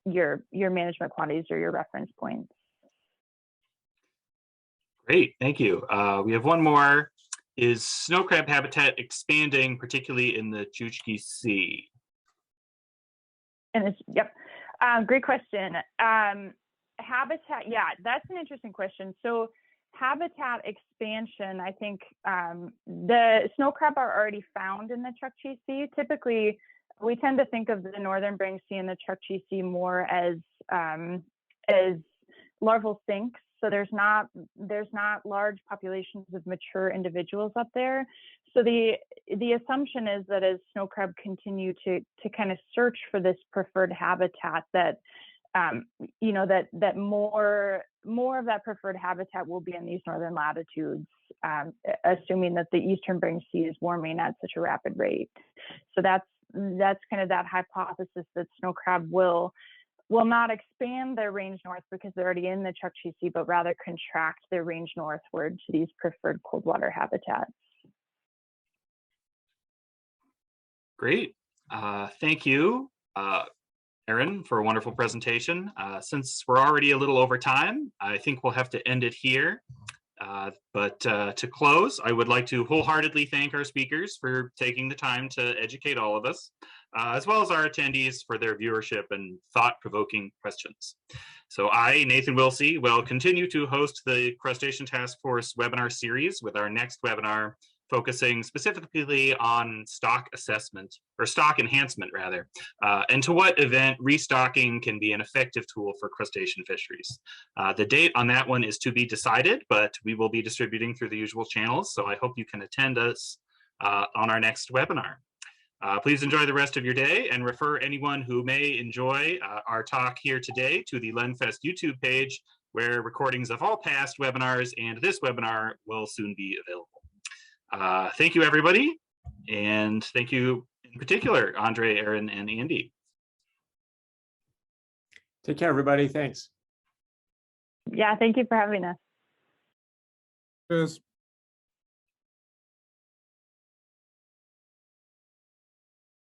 your management quantities or your reference points. Great, thank you. We have one more. Is snow crab habitat expanding, particularly in the Chukchi Sea? And it's, yep, great question. Habitat, yeah, that's an interesting question. So habitat expansion, I think the snow crab are already found in the Chukchi Sea. Typically, we tend to think of the northern Bering Sea and the Chukchi Sea more as larval sinks. So there's not large populations of mature individuals up there. So the assumption is that as snow crab continue to kind of search for this preferred habitat, that you know, that more of that preferred habitat will be in these northern latitudes, assuming that the eastern Bering Sea is warming at such a rapid rate. So that's kind of that hypothesis that snow crab will not expand their range north because they're already in the Chukchi Sea, but rather contract their range northward to these preferred cold water habitats. Great. Thank you, Aaron, for a wonderful presentation. Since we're already a little over time, I think we'll have to end it here. But to close, I would like to wholeheartedly thank our speakers for taking the time to educate all of us, as well as our attendees for their viewership and thought-provoking questions. So I, Nathan Wilsey, will continue to host the Crustacean Task Force webinar series with our next webinar focusing specifically on stock assessment, or stock enhancement rather, and to what event restocking can be an effective tool for crustacean fisheries. The date on that one is to be decided, but we will be distributing through the usual channels, so I hope you can attend us on our next webinar. Please enjoy the rest of your day and refer anyone who may enjoy our talk here today to the LenFest YouTube page, where recordings of all past webinars and this webinar will soon be available. Thank you, everybody. And thank you in particular, Andre, Aaron, and Andy. Take care, everybody. Thanks. Yeah, thank you for having us. Cheers.